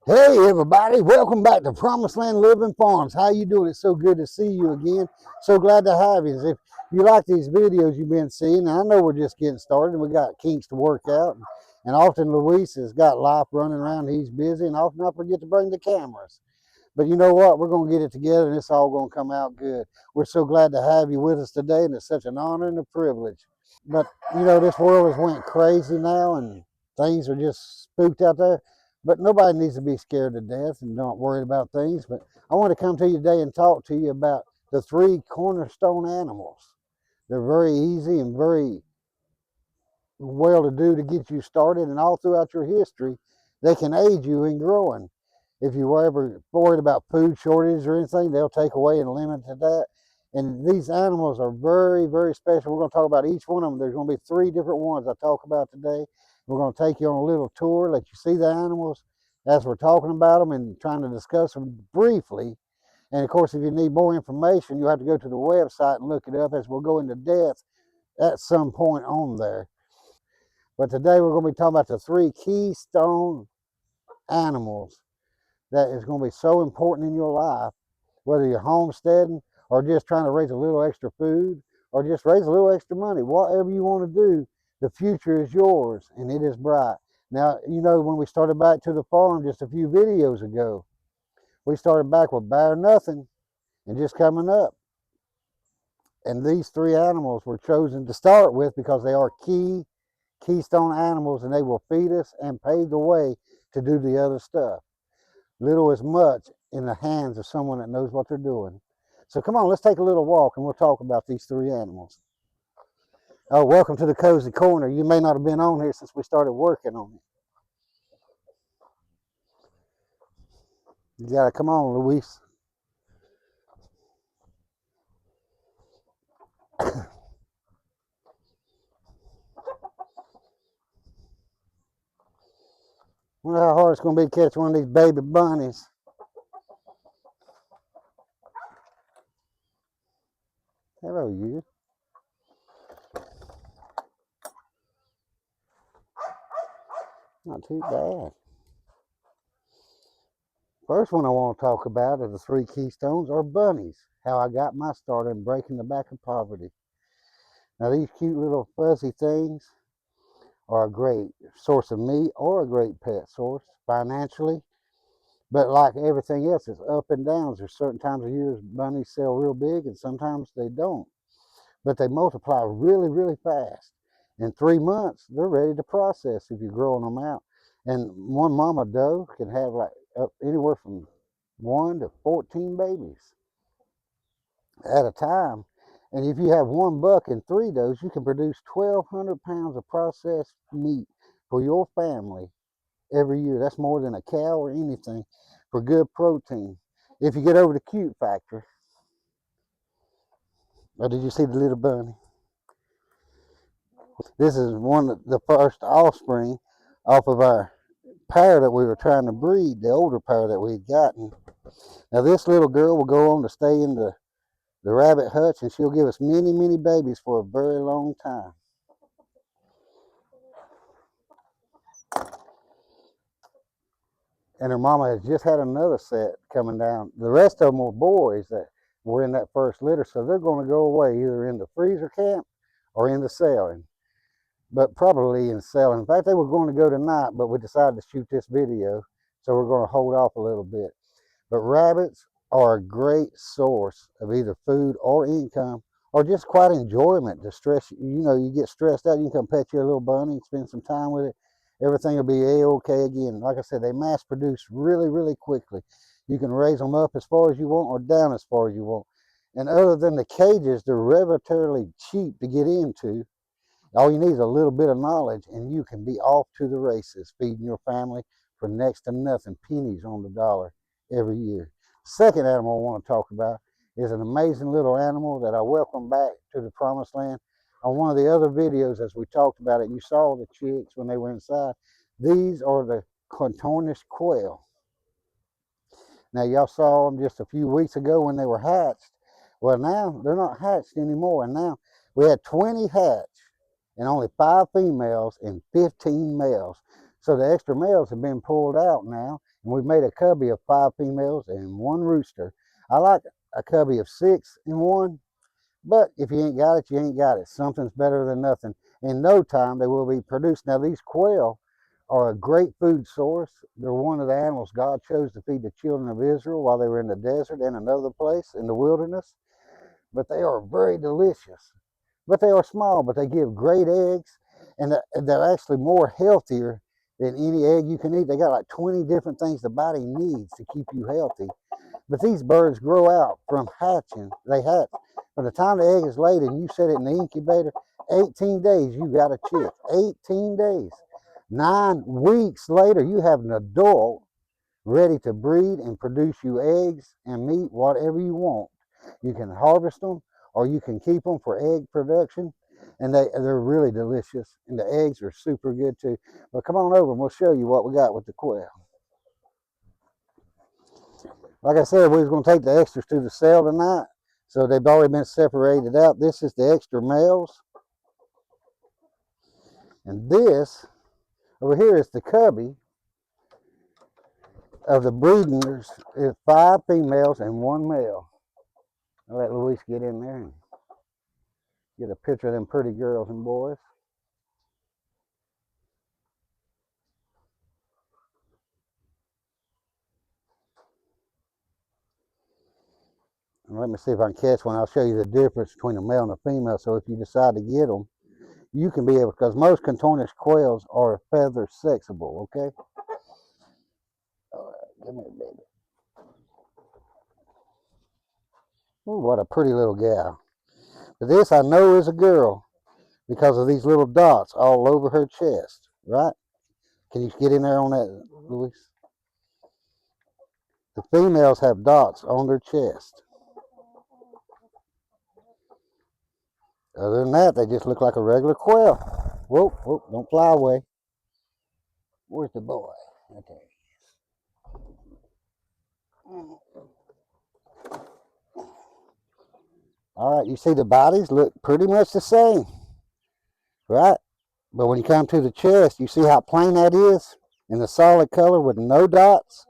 Hey everybody, welcome back to Promised Land Living Farms. How you doing? It's so good to see you again. So glad to have you. If you like these videos you've been seeing, and I know we're just getting started and we got kinks to work out, and often Luis has got life running around, he's busy, and often I forget to bring the cameras. But you know what? We're going to get it together and it's all going to come out good. We're so glad to have you with us today, and it's such an honor and a privilege. But you know, this world has went crazy now and things are just spooked out there. But nobody needs to be scared to death and not worried about things. But I want to come to you today and talk to you about the three cornerstone animals. They're very easy and very well to do to get you started, and all throughout your history, they can aid you in growing. If you were ever worried about food shortage or anything, they'll take away and limit to that. And these animals are very, very special. We're going to talk about each one of them. There's going to be three different ones I talk about today. We're going to take you on a little tour, let you see the animals as we're talking about them and trying to discuss them briefly. And of course, if you need more information, you'll have to go to the website and look it up, as we'll go into depth at some point on there. But today we're going to be talking about the three keystone animals that is going to be so important in your life, whether you're homesteading or just trying to raise a little extra food or just raise a little extra money. Whatever you want to do, the future is yours and it is bright. Now, you know, when we started back to the farm just a few videos ago, we started back with bare nothing and just coming up. And these three animals were chosen to start with because they are keystone animals, and they will feed us and pave the way to do the other stuff. Little is much in the hands of someone that knows what they're doing. So come on, let's take a little walk and we'll talk about these three animals. Oh, welcome to the Cozy Corner. You may not have been on here since we started working on it. You gotta come on, Luis. Wonder how hard it's gonna be to catch one of these baby bunnies. Hello, you. Not too bad. First one I want to talk about of the three keystones are bunnies. How I got my start in breaking the back of poverty. Now these cute little fuzzy things are a great source of meat or a great pet source financially. But like everything else, it's up and downs. There's certain times of year bunnies sell real big and sometimes they don't. But they multiply really, really fast. In 3 months, they're ready to process if you're growing them out. And one mama doe can have like up anywhere from 1 to 14 babies at a time. And if you have one buck and three does, you can produce 1,200 pounds of processed meat for your family every year. That's more than a cow or anything for good protein. If you get over the cute factor, or did you see the little bunny? This is one of the first offspring off of our pair that we were trying to breed, the older pair that we had gotten. Now this little girl will go on to stay in the rabbit hutch, and she'll give us many, many babies for a very long time. And her mama has just had another set coming down. The rest of them were boys that were in that first litter, so they're going to go away either in the freezer camp or in the selling, but probably in selling. In fact, they were going to go tonight, but we decided to shoot this video, so we're going to hold off a little bit. But rabbits are a great source of either food or income, or just quite enjoyment to stress. You know, you get stressed out, you can come pet your little bunny, spend some time with it. Everything will be a-okay again. Like I said, they mass produce really, really quickly. You can raise them up as far as you want or down as far as you want. And other than the cages, they're relatively cheap to get into. All you need is a little bit of knowledge, and you can be off to the races, feeding your family for next to nothing, pennies on the dollar every year. Second animal I want to talk about is an amazing little animal that I welcome back to the Promised Land. On one of the other videos, as we talked about it, you saw the chicks when they were inside. These are the Cornish quail. Now, y'all saw them just a few weeks ago when they were hatched. Well, now they're not hatched anymore. And now we had 20 hatch and only 5 females and 15 males. So the extra males have been pulled out now, And we've made a cubby of 5 females and 1 rooster. I like a cubby of 6 and 1, but if you ain't got it, you ain't got it. Something's better than nothing. In no time, they will be produced. Now, these quail are a great food source. They're one of the animals God chose to feed the children of Israel while they were in the desert and another place in the wilderness. But they are very delicious. But they are small, but they give great eggs, and they're actually more healthier than any egg you can eat. They got like 20 different things the body needs to keep you healthy. But these birds grow out from hatching. They hatch. By the time the egg is laid and you set it in the incubator, 18 days, you got a chick. 18 days. 9 weeks later, you have an adult ready to breed and produce you eggs and meat, whatever you want. You can harvest them or you can keep them for egg production, and they're really delicious, and the eggs are super good too. But come on over and we'll show you what we got with the quail. Like I said, we was going to take the extras to the sale tonight, so they've already been separated out. This is the extra males, and this over here is the cubby of the breeders. Is 5 females and 1 male. I'll let Luis get in there and get a picture of them pretty girls and boys. And let me see if I can catch one. I'll show you the difference between a male and a female. So if you decide to get them, you can be able, because most Cornish quails are feather sexable, okay? All right, come here, baby. Ooh, what a pretty little gal. But this I know is a girl because of these little dots all over her chest, right? Can you get in there on that, Luis? The females have dots on their chest. Other than that, they just look like a regular quail. Whoa, whoa, don't fly away. Where's the boy? Okay. All right, you see the bodies look pretty much the same, right? But when you come to the chest, you see how plain that is in the solid color with no dots?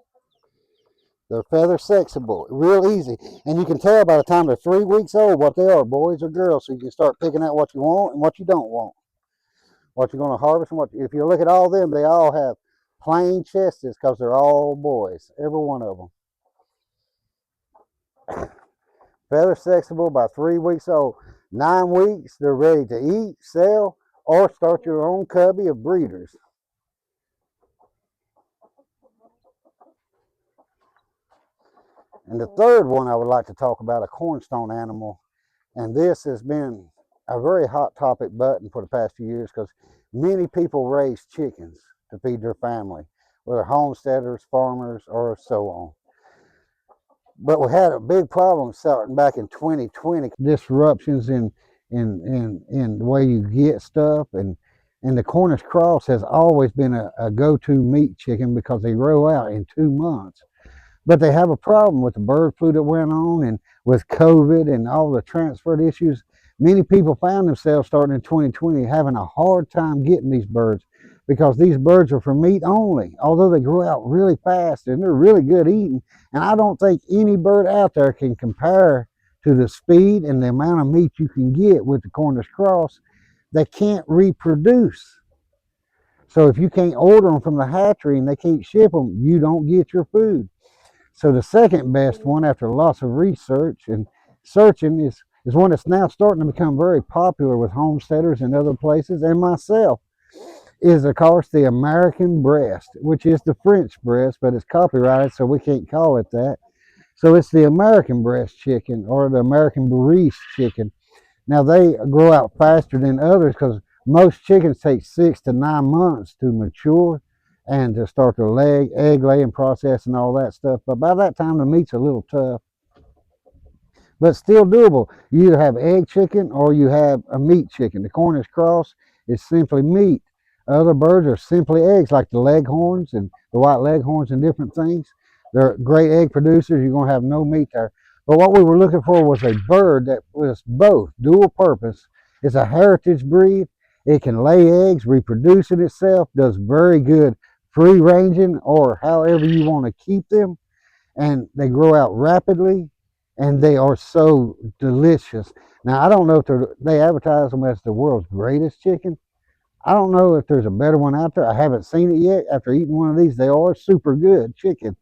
They're feather sexable, real easy. And you can tell by the time they're 3 weeks old what they are, boys or girls, so you can start picking out what you want and what you don't want. What you're going to harvest and what, if you look at all of them, they all have plain chests because they're all boys, every one of them. Feather sexable by 3 weeks old. 9 weeks, they're ready to eat, sell, or start your own cubby of breeders. And the third one I would like to talk about, a cornstone animal. And this has been a very hot topic button for the past few years because many people raise chickens to feed their family, whether homesteaders, farmers, or so on. But we had a big problem starting back in 2020. Disruptions in the way you get stuff, and the Cornish cross has always been a go-to meat chicken because they grow out in 2 months. But they have a problem with the bird flu that went on and with COVID and all the transferred issues. Many people found themselves starting in 2020 having a hard time getting these birds because these birds are for meat only, although they grow out really fast and they're really good eating. And I don't think any bird out there can compare to the speed and the amount of meat you can get with the Cornish cross. They can't reproduce. So if you can't order them from the hatchery and they can't ship them, you don't get your food. So the second best one, after lots of research and searching, is one that's now starting to become very popular with homesteaders and other places, and myself, is of course the American breast, which is the French breast, but it's copyrighted, so we can't call it that. So it's the American breast chicken or the American Bariche chicken. Now they grow out faster than others because most chickens take 6 to 9 months to mature and to start their egg laying process and all that stuff. But by that time, the meat's a little tough, but still doable. You either have egg chicken or you have a meat chicken. The Cornish cross is simply meat. Other birds are simply eggs, like the leghorns and the white leghorns and different things. They're great egg producers. You're going to have no meat there. But what we were looking for was a bird that was both dual purpose. It's a heritage breed. It can lay eggs, reproduce it itself, does very good free ranging or however you want to keep them, and they grow out rapidly, and they are so delicious. Now, I don't know if they advertise them as the world's greatest chicken. I don't know if there's a better one out there. I haven't seen it yet. After eating one of these, they are super good chicken.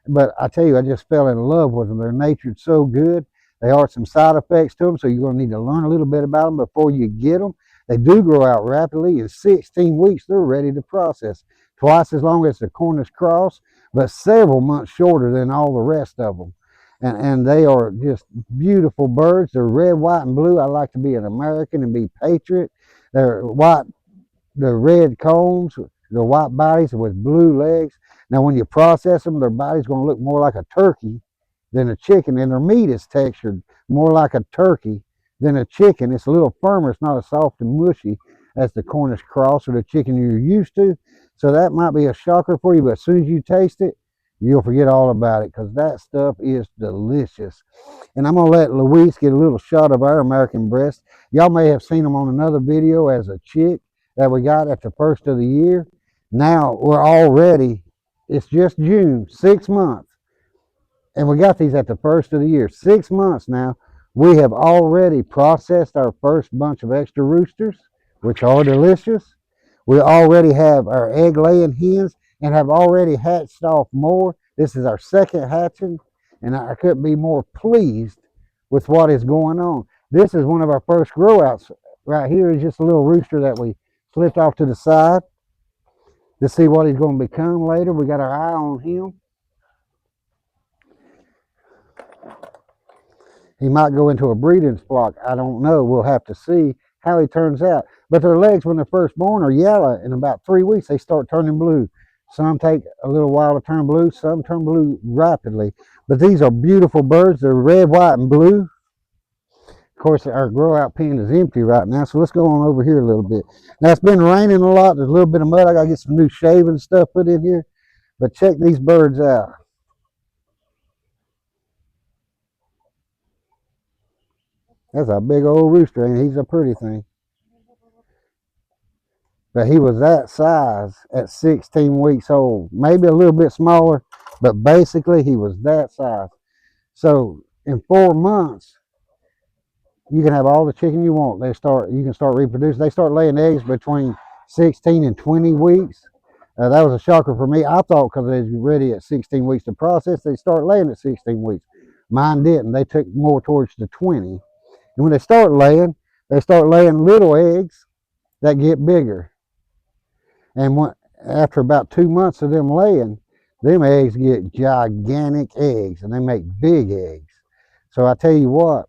But I tell you, I just fell in love with them. They're natured so good. There are some side effects to them, so you're going to need to learn a little bit about them before you get them. They do grow out rapidly. In 16 weeks, they're ready to process. Twice as long as the Cornish cross, but several months shorter than all the rest of them. And they are just beautiful birds. They're red, white, and blue. I like to be an American and be patriot. They're white, the red combs, the white bodies with blue legs. Now, when you process them, their body's going to look more like a turkey than a chicken, and their meat is textured more like a turkey than a chicken. It's a little firmer. It's not as soft and mushy as the Cornish cross or the chicken you're used to. So that might be a shocker for you, but as soon as you taste it, you'll forget all about it because that stuff is delicious. And I'm going to let Luis get a little shot of our American breast. Y'all may have seen him on another video as a chick that we got at the first of the year. Now we're already, it's just June, 6 months. And we got these at the first of the year. 6 months now. We have already processed our first bunch of extra roosters, which are delicious. We already have our egg laying hens and have already hatched off more. This is our second hatching, and I couldn't be more pleased with what is going on. This is one of our first grow outs. Right here is just a little rooster that we flipped off to the side to see what he's going to become later. We got our eye on him. He might go into a breeding flock. I don't know. We'll have to see how he turns out. But their legs, when they're first born, are yellow. In about 3 weeks, they start turning blue. Some take a little while to turn blue. Some turn blue rapidly. But these are beautiful birds. They're red, white, and blue. Of course, our grow out pen is empty right now, so let's go on over here a little bit. Now, it's been raining a lot. There's a little bit of mud. I got to get some new shaving stuff put in here. But check these birds out. That's a big old rooster, and he's a pretty thing. But he was that size at 16 weeks old. Maybe a little bit smaller, but basically he was that size. So in 4 months, you can have all the chicken you want. You can start reproducing. They start laying eggs between 16 and 20 weeks. That was a shocker for me. I thought because they were ready at 16 weeks to process, they start laying at 16 weeks. Mine didn't. They took more towards the 20. And when they start laying little eggs that get bigger. And after about 2 months of them laying, them eggs get gigantic eggs, and they make big eggs. So I tell you what,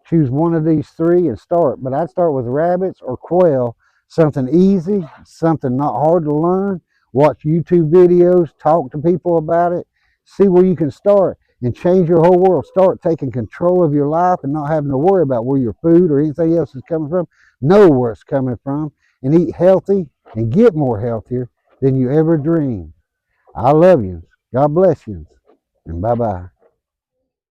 choose one of these three and start. But I'd start with rabbits or quail, something easy, something not hard to learn. Watch YouTube videos, talk to people about it, see where you can start and change your whole world. Start taking control of your life and not having to worry about where your food or anything else is coming from. Know where it's coming from and eat healthy and get more healthier than you ever dreamed. I love you. God bless you. And bye-bye.